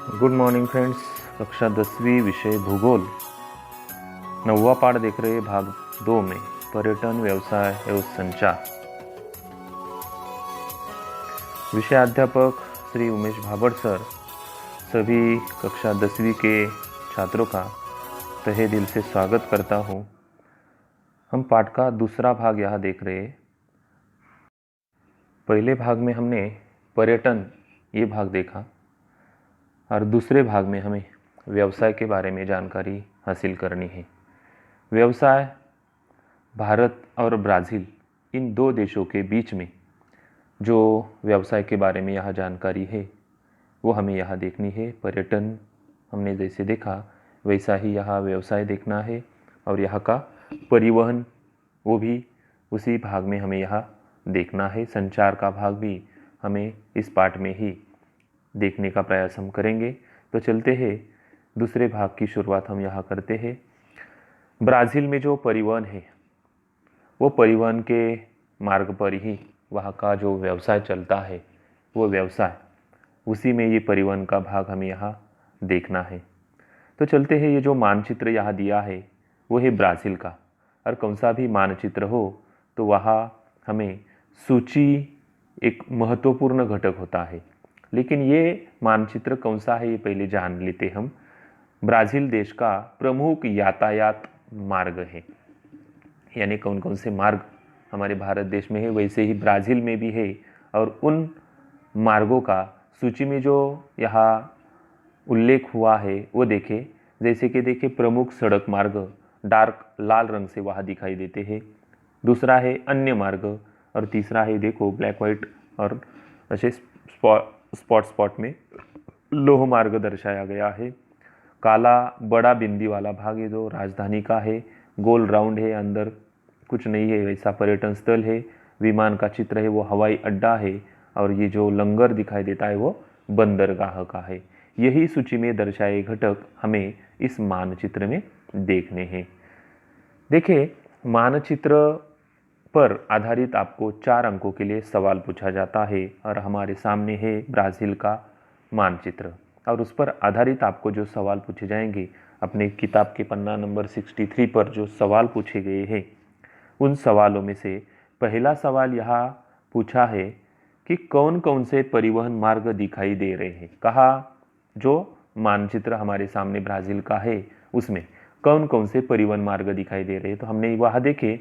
Good morning friends. कक्षा 10वीं विषय भूगोल 9वां पाठ देख रहे भाग 2 में पर्यटन व्यवसाय एवं संचार। विषयाध्यापक श्री उमेश भाबड़ सर सभी कक्षा 10वीं के छात्रों का तहे दिल से स्वागत करता हूँ। हम पाठ का दूसरा भाग यहाँ देख रहे हैं। पहले भाग में हमने पर्यटन ये भाग देखा और दूसरे भाग में हमें व्यवसाय के बारे में जानकारी हासिल करनी है। व्यवसाय भारत और ब्राज़ील इन दो देशों के बीच में जो व्यवसाय के बारे में यह जानकारी है वो हमें यहाँ देखनी है। पर्यटन हमने जैसे देखा वैसा ही यहाँ व्यवसाय देखना है और यहाँ का परिवहन वो भी उसी भाग में हमें यहाँ देखना है। संचार का भाग भी हमें इस पाठ में ही देखने का प्रयास हम करेंगे। तो चलते हैं दूसरे भाग की शुरुआत हम यहाँ करते हैं। ब्राज़ील में जो परिवहन है वो परिवहन के मार्ग पर ही वहाँ का जो व्यवसाय चलता है वो व्यवसाय उसी में ये परिवहन का भाग हमें यहाँ देखना है। तो चलते हैं। ये जो मानचित्र यहाँ दिया है वो है ब्राज़ील का, और कौन सा भी मानचित्र हो तो वहाँ हमें सूची एक महत्वपूर्ण घटक होता है। लेकिन ये मानचित्र कौन सा है ये पहले जान लेते हम। ब्राज़ील देश का प्रमुख यातायात मार्ग है, यानी कौन कौन से मार्ग हमारे भारत देश में है वैसे ही ब्राज़ील में भी है। और उन मार्गों का सूची में जो यहाँ उल्लेख हुआ है वो देखें। जैसे कि देखें, प्रमुख सड़क मार्ग डार्क लाल रंग से वहाँ दिखाई देते हैं। दूसरा है अन्य मार्ग, और तीसरा है देखो ब्लैक वाइट और ऐसे स्पॉट में लोह मार्ग दर्शाया गया है। काला बड़ा बिंदी वाला भाग ये जो राजधानी का है, गोल राउंड है, अंदर कुछ नहीं है वैसा पर्यटन स्थल है। विमान का चित्र है वो हवाई अड्डा है, और ये जो लंगर दिखाई देता है वो बंदरगाह का है। यही सूची में दर्शाए घटक हमें इस मानचित्र में देखने हैं। देखिए, मानचित्र पर आधारित आपको 4 अंकों के लिए सवाल पूछा जाता है, और हमारे सामने है ब्राज़ील का मानचित्र, और उस पर आधारित आपको जो सवाल पूछे जाएंगे अपने किताब के पन्ना नंबर 63 पर जो सवाल पूछे गए हैं उन सवालों में से पहला सवाल यहाँ पूछा है कि कौन कौन से परिवहन मार्ग दिखाई दे रहे हैं। कहा जो मानचित्र हमारे सामने ब्राज़ील का है उसमें कौन कौन से परिवहन मार्ग दिखाई दे रहे हैं। तो हमने वहाँ देखे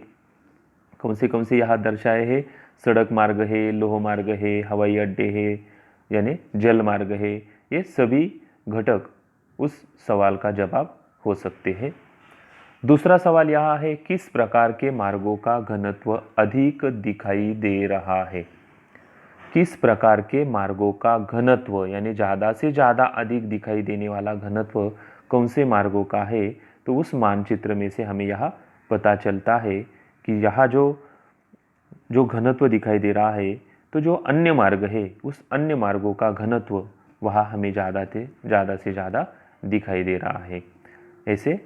कौन से यहाँ दर्शाए हैं। सड़क मार्ग है, लोह मार्ग है, हवाई अड्डे है, यानी जल मार्ग है। ये सभी घटक उस सवाल का जवाब हो सकते हैं। दूसरा सवाल यहाँ है, किस प्रकार के मार्गों का घनत्व अधिक दिखाई दे रहा है। किस प्रकार के मार्गों का घनत्व, यानी ज़्यादा से ज़्यादा अधिक दिखाई देने वाला घनत्व कौन से मार्गों का है। तो उस मानचित्र में से हमें यहाँ पता चलता है कि यहाँ जो घनत्व दिखाई दे रहा है, तो जो अन्य मार्ग है उस अन्य मार्गों का घनत्व वहाँ हमें ज़्यादा से ज़्यादा दिखाई दे रहा है। ऐसे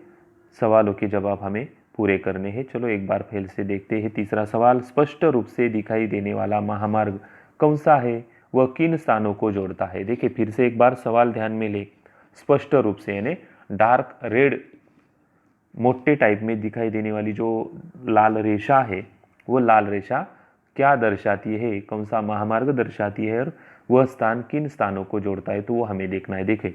सवालों के जवाब हमें पूरे करने हैं। चलो एक बार फिर से देखते हैं। तीसरा सवाल, स्पष्ट रूप से दिखाई देने वाला महामार्ग कौन सा है, वह किन स्थानों को जोड़ता है। देखिए फिर से एक बार सवाल ध्यान में ले। स्पष्ट रूप से यानी डार्क रेड मोटे टाइप में दिखाई देने वाली जो लाल रेखा है वो लाल रेखा क्या दर्शाती है, कौन सा महामार्ग दर्शाती है, और वह स्थान किन स्थानों को जोड़ता है, तो वो हमें देखना है। देखें,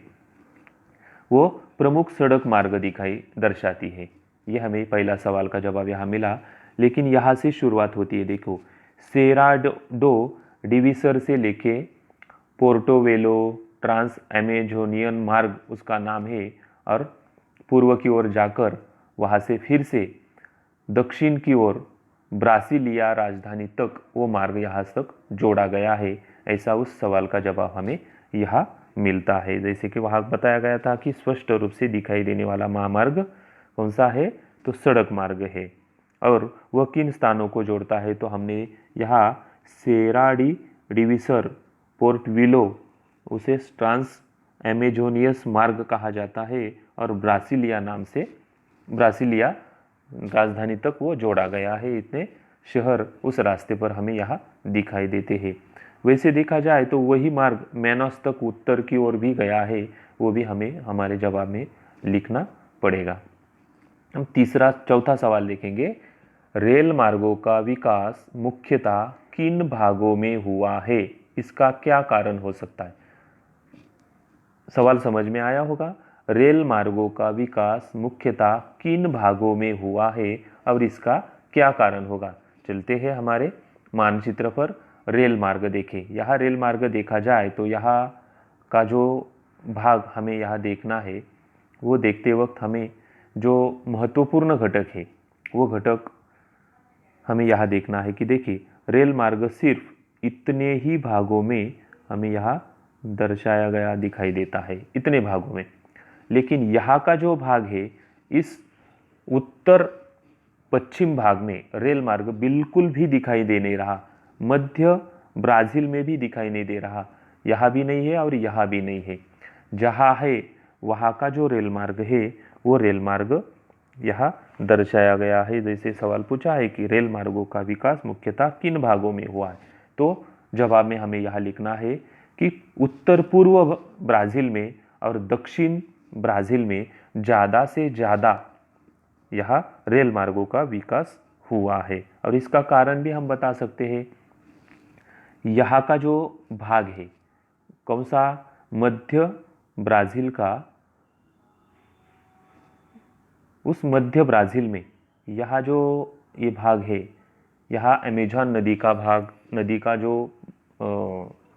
वो प्रमुख सड़क मार्ग दिखाई दर्शाती है। ये हमें पहला सवाल का जवाब यहाँ मिला। लेकिन यहाँ से शुरुआत होती है। देखो, सेराडो डिविसर से लेके पोर्टोवेलो ट्रांस अमेजोनियन मार्ग उसका नाम है, और पूर्व की ओर जाकर वहाँ से फिर से दक्षिण की ओर ब्रासीलिया राजधानी तक वो मार्ग यहाँ तक जोड़ा गया है। ऐसा उस सवाल का जवाब हमें यहाँ मिलता है। जैसे कि वहाँ बताया गया था कि स्पष्ट रूप से दिखाई देने वाला महामार्ग कौन सा है, तो सड़क मार्ग है, और वह किन स्थानों को जोड़ता है। तो हमने यहाँ सेराडी डिविसर पोर्टविलो उसे ट्रांस एमेजोनियस मार्ग कहा जाता है, और ब्रासीलिया नाम से ब्रासीलिया राजधानी तक वो जोड़ा गया है। इतने शहर उस रास्ते पर हमें यहाँ दिखाई देते हैं। वैसे देखा जाए तो वही मार्ग मैनस तक उत्तर की ओर भी गया है, वो भी हमें हमारे जवाब में लिखना पड़ेगा। हम चौथा सवाल देखेंगे। रेल मार्गों का विकास मुख्यतः किन भागों में हुआ है, इसका क्या कारण हो सकता है? सवाल समझ में आया होगा। रेल मार्गों का विकास मुख्यतः किन भागों में हुआ है और इसका क्या कारण होगा? चलते हैं हमारे मानचित्र पर। रेल मार्ग देखें। यहाँ रेल मार्ग देखा जाए तो यहाँ का जो भाग हमें यहाँ देखना है, वो देखते वक्त हमें जो महत्वपूर्ण घटक है वो घटक हमें यहाँ देखना है कि देखिए, रेल मार्ग सिर्फ इतने ही भागों में हमें यहाँ दर्शाया गया दिखाई देता है, इतने भागों में। लेकिन यहाँ का जो भाग है, इस उत्तर पश्चिम भाग में रेल मार्ग बिल्कुल भी दिखाई दे नहीं रहा। मध्य ब्राज़ील में भी दिखाई नहीं दे रहा, यहाँ भी नहीं है और यहाँ भी नहीं है। जहाँ है वहाँ का जो रेल मार्ग है वो रेल मार्ग यहाँ दर्शाया गया है। जैसे सवाल पूछा है कि रेल मार्गों का विकास मुख्यतः किन भागों में हुआ है, तो जवाब में हमें यहाँ लिखना है कि उत्तर पूर्व ब्राज़ील में और दक्षिण ब्राज़ील में ज़्यादा से ज़्यादा यहाँ रेल मार्गों का विकास हुआ है। और इसका कारण भी हम बता सकते हैं। यहाँ का जो भाग है, कौन सा? मध्य ब्राज़ील का, उस मध्य ब्राज़ील में यहाँ जो ये भाग है, यहाँ अमेज़न नदी का भाग, नदी का जो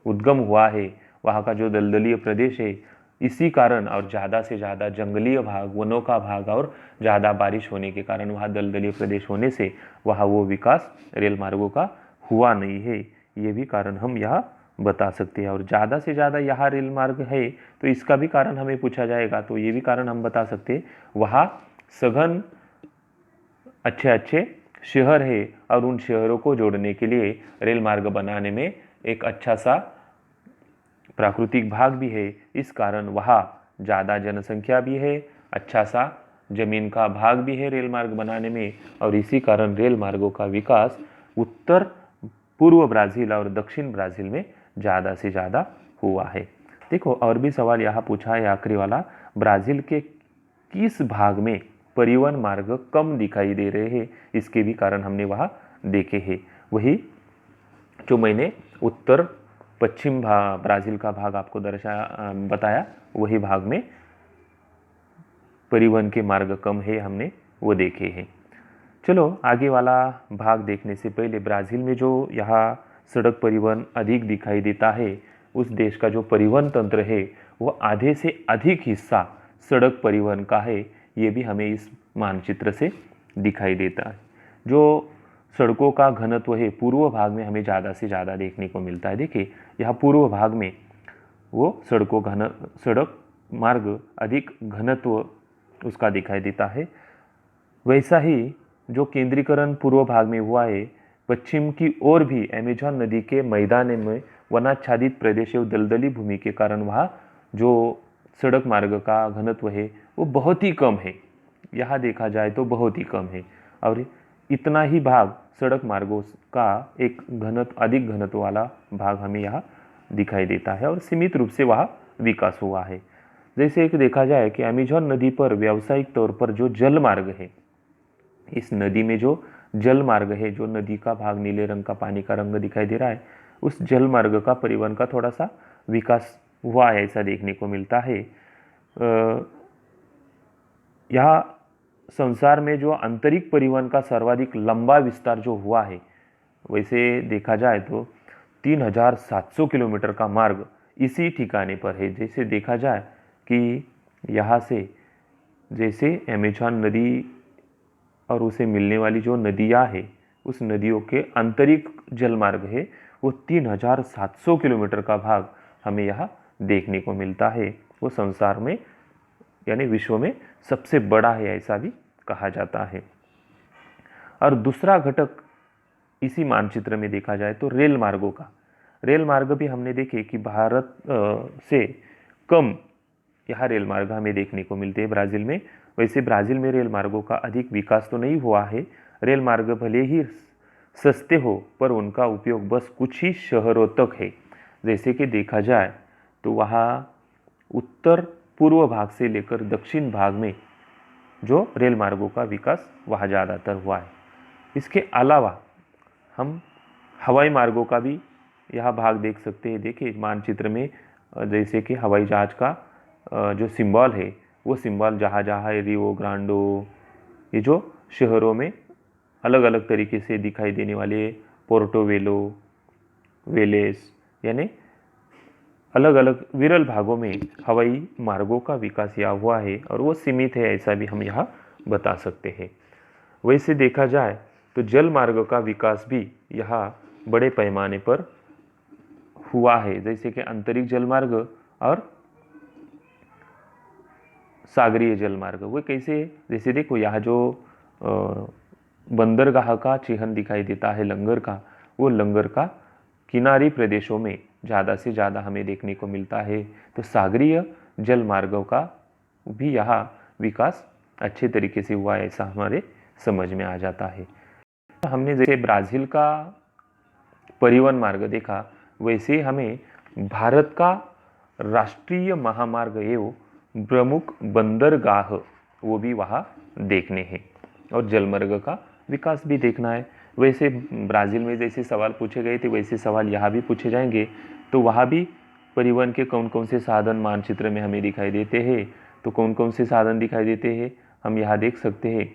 उद्गम हुआ है, वहाँ का जो दलदलीय प्रदेश है, इसी कारण और ज़्यादा से ज़्यादा जंगलीय भाग, वनों का भाग और ज़्यादा बारिश होने के कारण वहाँ दलदलीय प्रदेश होने से वहाँ वो विकास रेल मार्गों का हुआ नहीं है। ये भी कारण हम यहाँ बता सकते हैं। और ज़्यादा से ज़्यादा यहाँ रेल मार्ग है तो इसका भी कारण हमें पूछा जाएगा, तो ये भी कारण हम बता सकते हैं। वहाँ सघन अच्छे अच्छे शहर है और उन शहरों को जोड़ने के लिए रेल मार्ग बनाने में एक अच्छा सा प्राकृतिक भाग भी है। इस कारण वहाँ ज़्यादा जनसंख्या भी है, अच्छा सा जमीन का भाग भी है रेल मार्ग बनाने में, और इसी कारण रेल मार्गों का विकास उत्तर पूर्व ब्राज़ील और दक्षिण ब्राज़ील में ज़्यादा से ज़्यादा हुआ है। देखो, और भी सवाल यहाँ पूछा है आखिरी वाला। ब्राज़ील के किस भाग में परिवहन मार्ग कम दिखाई दे रहे हैं, इसके भी कारण हमने वहाँ देखे हैं। वही जो मैंने उत्तर पश्चिम ब्राज़ील का भाग आपको बताया, वही भाग में परिवहन के मार्ग कम है, हमने वो देखे हैं। चलो आगे वाला भाग देखने से पहले, ब्राज़ील में जो यहाँ सड़क परिवहन अधिक दिखाई देता है, उस देश का जो परिवहन तंत्र है वो आधे से अधिक हिस्सा सड़क परिवहन का है। ये भी हमें इस मानचित्र से दिखाई देता है। जो सड़कों का घनत्व है पूर्व भाग में हमें ज़्यादा से ज़्यादा देखने को मिलता है। देखिए, यहाँ पूर्व भाग में वो सड़क मार्ग अधिक घनत्व उसका दिखाई देता है। वैसा ही जो केंद्रीकरण पूर्व भाग में हुआ है, पश्चिम की ओर भी अमेज़न नदी के मैदान में वनाच्छादित प्रदेश और दलदली भूमि के कारण वहाँ जो सड़क मार्ग का घनत्व है वो बहुत ही कम है। यहाँ देखा जाए तो बहुत ही कम है, और इतना ही भाग सड़क मार्गों का एक अधिक घनत्व वाला भाग हमें यहाँ दिखाई देता है, और सीमित रूप से वहाँ विकास हुआ है। जैसे एक देखा जाए कि अमेज़न नदी पर व्यावसायिक तौर पर जो जल मार्ग है, इस नदी में जो जल मार्ग है, जो नदी का भाग नीले रंग का पानी का रंग दिखाई दे रहा है, उस जल मार्ग का परिवहन का थोड़ा सा विकास हुआ है, ऐसा देखने को मिलता है। यहाँ संसार में जो आंतरिक परिवहन का सर्वाधिक लंबा विस्तार जो हुआ है, वैसे देखा जाए तो 3700 किलोमीटर का मार्ग इसी ठिकाने पर है। जैसे देखा जाए कि यहाँ से जैसे अमेज़न नदी और उसे मिलने वाली जो नदियाँ हैं, उस नदियों के आंतरिक जल मार्ग है वो 3700 किलोमीटर का भाग हमें यहाँ देखने को मिलता है। वो संसार में यानी विश्व में सबसे बड़ा है, ऐसा भी कहा जाता है। और दूसरा घटक इसी मानचित्र में देखा जाए तो रेल मार्गों का, रेल मार्ग भी हमने देखे कि भारत से कम यहाँ रेल मार्ग हमें देखने को मिलते हैं ब्राज़ील में। वैसे ब्राज़ील में रेल मार्गों का अधिक विकास तो नहीं हुआ है। रेल मार्ग भले ही सस्ते हो, पर उनका उपयोग बस कुछ ही शहरों तक है। जैसे कि देखा जाए तो वहाँ उत्तर पूर्व भाग से लेकर दक्षिण भाग में जो रेल मार्गों का विकास वहाँ ज़्यादातर हुआ है। इसके अलावा हम हवाई मार्गों का भी यह भाग देख सकते हैं। देखिए मानचित्र में जैसे कि हवाई जहाज का जो सिंबल है, वो सिंबल जहाँ जहाँ है, रियो ग्रांडो, ये जो शहरों में अलग अलग तरीके से दिखाई देने वाले पोर्टो वेलो, वेलेस, यानी अलग अलग विरल भागों में हवाई मार्गों का विकास यहाँ हुआ है और वो सीमित है, ऐसा भी हम यहाँ बता सकते हैं। वैसे देखा जाए तो जल मार्ग का विकास भी यहाँ बड़े पैमाने पर हुआ है, जैसे कि अंतरिक्ष जल मार्ग और सागरीय जल मार्ग। वो कैसे, जैसे देखो यहाँ जो बंदरगाह का चिन्ह दिखाई देता है लंगर का, वो लंगर का किनारी प्रदेशों में ज़्यादा से ज़्यादा हमें देखने को मिलता है। तो सागरीय जल मार्गों का भी यहाँ विकास अच्छे तरीके से हुआ है, ऐसा हमारे समझ में आ जाता है। हमने जैसे ब्राज़ील का परिवहन मार्ग देखा, वैसे हमें भारत का राष्ट्रीय महामार्ग एवं प्रमुख बंदरगाह वो भी वहाँ देखने हैं और जलमार्ग का विकास भी देखना है। वैसे ब्राज़ील में जैसे सवाल पूछे गए थे, वैसे सवाल यहाँ भी पूछे जाएंगे। तो वहाँ भी परिवहन के कौन कौन से साधन मानचित्र में हमें दिखाई देते हैं, तो कौन कौन से साधन दिखाई देते हैं हम यहाँ देख सकते हैं।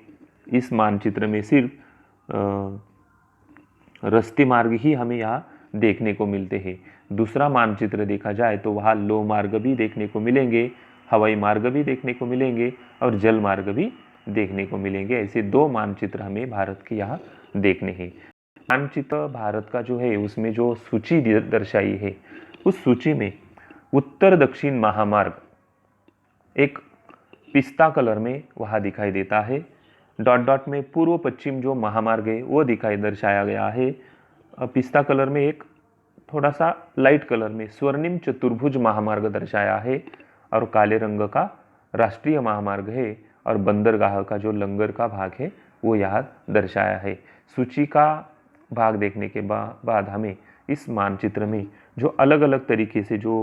इस मानचित्र में सिर्फ रस्ते मार्ग ही हमें यहाँ देखने को मिलते हैं। दूसरा मानचित्र देखा जाए तो वहाँ लो मार्ग भी देखने को मिलेंगे, हवाई मार्ग भी देखने को मिलेंगे और जल मार्ग भी देखने को मिलेंगे। ऐसे दो मानचित्र हमें भारत के यहाँ देखने हैं। मानचित्र भारत का जो है उसमें जो सूची दर्शाई है, उस सूची में उत्तर दक्षिण महामार्ग एक पिस्ता कलर में वहाँ दिखाई देता है। डॉट डॉट में पूर्व पश्चिम जो महामार्ग है वो दिखाई दर्शाया गया है। पिस्ता कलर में एक थोड़ा सा लाइट कलर में स्वर्णिम चतुर्भुज महामार्ग दर्शाया है और काले रंग का राष्ट्रीय महामार्ग है और बंदरगाह का जो लंगर का भाग है वो यहाँ दर्शाया है। सूची का भाग देखने के बाद हमें इस मानचित्र में जो अलग अलग तरीके से जो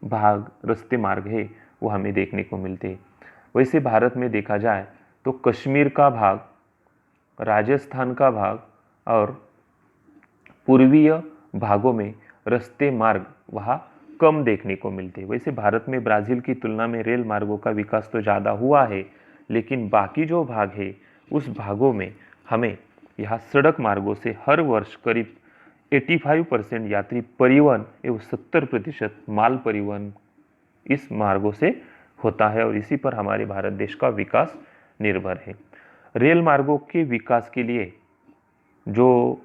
भाग रास्ते मार्ग है वो हमें देखने को मिलते हैं। वैसे भारत में देखा जाए तो कश्मीर का भाग, राजस्थान का भाग और पूर्वीय भागों में रास्ते मार्ग वहाँ कम देखने को मिलते हैं। वैसे भारत में ब्राज़ील की तुलना में रेल मार्गों का विकास तो ज़्यादा हुआ है, लेकिन बाकी जो भाग है उस भागों में हमें यहाँ सड़क मार्गों से हर वर्ष करीब 85% यात्री परिवहन एवं 70% माल परिवहन इस मार्गों से होता है और इसी पर हमारे भारत देश का विकास निर्भर है। रेल मार्गों के विकास के लिए जो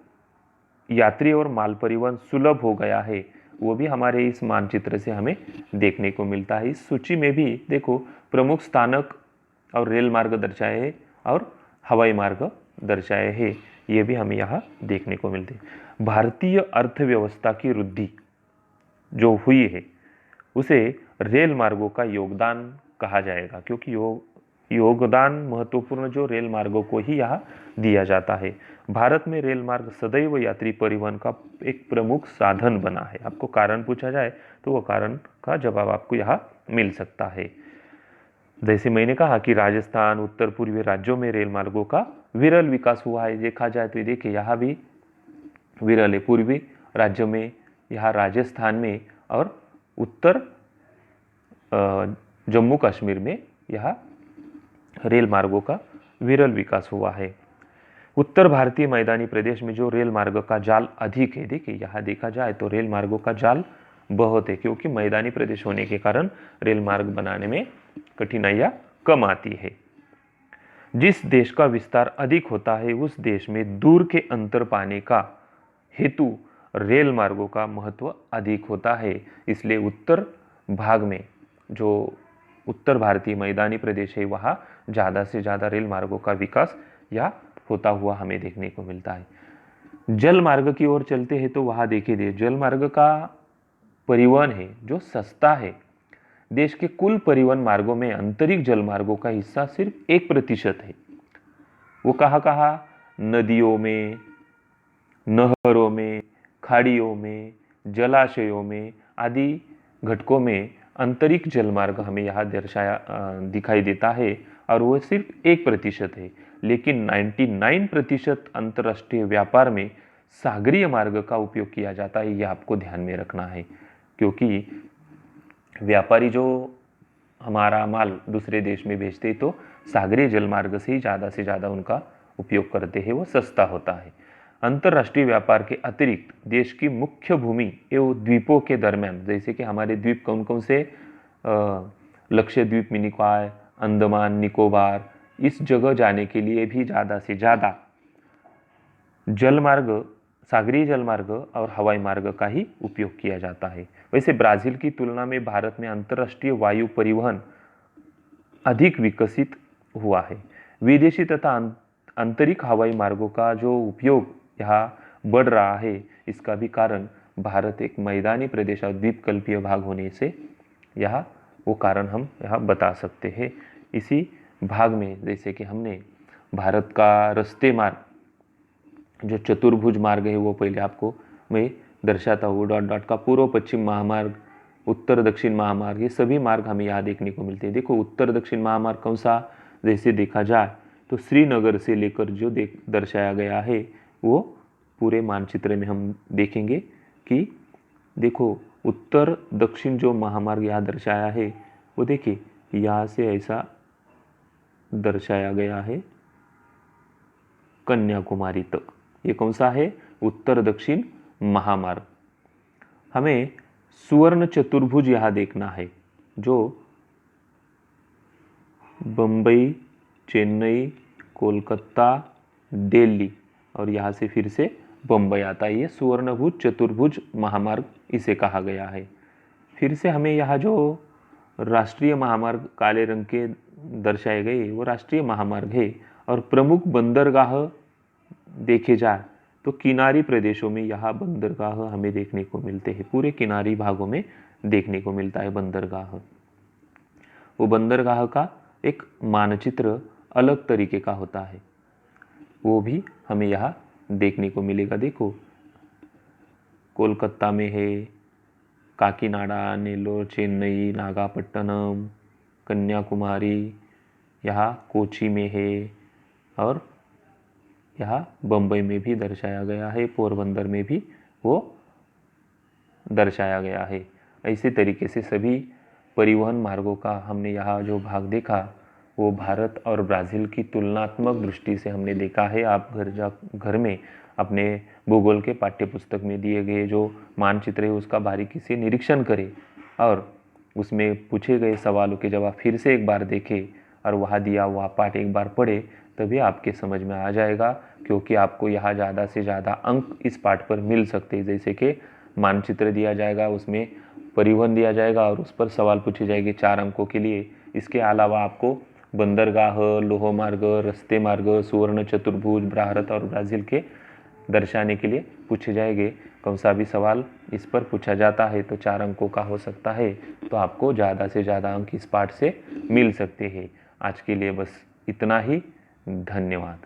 यात्री और माल परिवहन सुलभ हो गया है वो भी हमारे इस मानचित्र से हमें देखने को मिलता है। इस सूची में भी देखो प्रमुख स्थानक और रेल मार्ग दर्शाए हैं और हवाई मार्ग दर्शाए हैं, ये भी हमें यहाँ देखने को मिलते हैं। भारतीय अर्थव्यवस्था की वृद्धि जो हुई है उसे रेल मार्गों का योगदान कहा जाएगा, क्योंकि योगदान महत्वपूर्ण जो रेल मार्गों को ही यहाँ दिया जाता है। भारत में रेल मार्ग सदैव यात्री परिवहन का एक प्रमुख साधन बना है। आपको कारण पूछा जाए तो वो कारण का जवाब आपको यहाँ मिल सकता है। जैसे मैंने कहा कि राजस्थान, उत्तर पूर्वी राज्यों में रेल मार्गों का विरल विकास हुआ है। देखा जाए तो देखिए यहाँ भी विरल है। पूर्वी राज्यों में, यहाँ राजस्थान में और उत्तर जम्मू कश्मीर में यहाँ रेल मार्गों का विरल विकास हुआ है। उत्तर भारतीय मैदानी प्रदेश में जो रेल मार्ग का जाल अधिक है, देखिए यहाँ देखा जाए तो रेल मार्गों का जाल बहुत है, क्योंकि मैदानी प्रदेश होने के कारण रेल मार्ग बनाने में कठिनाइयाँ कम आती है। जिस देश का विस्तार अधिक होता है उस देश में दूर के अंतर पाने का हेतु रेल मार्गों का महत्व अधिक होता है। इसलिए उत्तर भाग में जो उत्तर भारतीय मैदानी प्रदेश है वहाँ ज़्यादा से ज़्यादा रेल मार्गों का विकास या होता हुआ हमें देखने को मिलता है। जल मार्ग की ओर चलते हैं तो वहाँ देखिए जल मार्ग का परिवहन है जो सस्ता है। देश के कुल परिवहन मार्गों में अंतरिक्ष जल मार्गों का हिस्सा सिर्फ 1% है। वो कहाँ कहाँ, नदियों में, नहरों में, खाड़ियों में, जलाशयों में आदि घटकों में आंतरिक जलमार्ग हमें यहाँ दिखाई देता है और वो सिर्फ 1% है। लेकिन 99% अंतर्राष्ट्रीय व्यापार में सागरीय मार्ग का उपयोग किया जाता है, यह आपको ध्यान में रखना है। क्योंकि व्यापारी जो हमारा माल दूसरे देश में भेजते हैं तो सागरीय जलमार्ग से ही से ज़्यादा उनका उपयोग करते हैं, वो सस्ता होता है। अंतर्राष्ट्रीय व्यापार के अतिरिक्त देश की मुख्य भूमि एवं द्वीपों के दरमियान, जैसे कि हमारे द्वीप कौन कौन से, लक्षद्वीप, मिनिकॉय, अंडमान निकोबार, इस जगह जाने के लिए भी ज़्यादा से ज़्यादा जलमार्ग, सागरीय जलमार्ग और हवाई मार्ग का ही उपयोग किया जाता है। वैसे ब्राज़ील की तुलना में भारत में अंतर्राष्ट्रीय वायु परिवहन अधिक विकसित हुआ है। विदेशी तथा आंतरिक हवाई मार्गों का जो उपयोग यहाँ बढ़ रहा है, इसका भी कारण भारत एक मैदानी प्रदेश और द्वीपकल्पीय भाग होने से यह वो कारण हम यहाँ बता सकते हैं। इसी भाग में जैसे कि हमने भारत का रास्ते मार्ग, जो चतुर्भुज मार्ग है, वो पहले आपको मैं दर्शाता हूँ। डॉट डॉट का पूर्व पश्चिम महामार्ग, उत्तर दक्षिण महामार्ग, ये सभी मार्ग हमें यहाँ देखने को मिलते हैं। देखो उत्तर दक्षिण महामार्ग कौन सा, जैसे देखा जाए तो श्रीनगर से लेकर जो दर्शाया गया है वो पूरे मानचित्र में हम देखेंगे कि देखो उत्तर दक्षिण जो महामार्ग यहाँ दर्शाया है वो देखिए यहाँ से ऐसा दर्शाया गया है कन्याकुमारी तक। ये कौन सा है, उत्तर दक्षिण महामार्ग। हमें सुवर्ण चतुर्भुज यहाँ देखना है, जो बम्बई, चेन्नई, कोलकाता, दिल्ली और यहाँ से फिर से बम्बई आता है। ये सुवर्णभुज चतुर्भुज महामार्ग इसे कहा गया है। फिर से हमें यहाँ जो राष्ट्रीय महामार्ग काले रंग के दर्शाए गए वो राष्ट्रीय महामार्ग है। और प्रमुख बंदरगाह देखे जाए तो किनारी प्रदेशों में यहाँ बंदरगाह हमें देखने को मिलते हैं। पूरे किनारी भागों में देखने को मिलता है बंदरगाह। वो बंदरगाह का एक मानचित्र अलग तरीके का होता है, वो भी हमें यहाँ देखने को मिलेगा। देखो कोलकाता में है, काकीनाडा, नेल्लोर, चेन्नई, नागापट्टनम, कन्याकुमारी, यहाँ कोची में है और यहाँ बम्बई में भी दर्शाया गया है, पोरबंदर में भी वो दर्शाया गया है। इसी तरीके से सभी परिवहन मार्गों का हमने यहाँ जो भाग देखा वो भारत और ब्राज़ील की तुलनात्मक दृष्टि से हमने देखा है। आप घर में अपने भूगोल के पाठ्य पुस्तक में दिए गए जो मानचित्र है उसका बारीकी से निरीक्षण करें और उसमें पूछे गए सवालों के जवाब फिर से एक बार देखें और वहाँ दिया हुआ पाठ एक बार पढ़े, तभी आपके समझ में आ जाएगा। क्योंकि आपको यहाँ ज़्यादा से ज़्यादा अंक इस पाठ पर मिल सकते हैं। जैसे कि मानचित्र दिया जाएगा, उसमें परिवहन दिया जाएगा और उस पर सवाल पूछे जाएंगे 4 अंकों के लिए। इसके अलावा आपको बंदरगाह, लोह मार्ग, रास्ते मार्ग, सुवर्ण चतुर्भुज, भारत और ब्राज़ील के दर्शाने के लिए पूछे जाएंगे। कौन सा भी सवाल इस पर पूछा जाता है तो 4 अंकों का हो सकता है, तो आपको ज़्यादा से ज़्यादा अंक इस पाठ से मिल सकते हैं। आज के लिए बस इतना ही। धन्यवाद।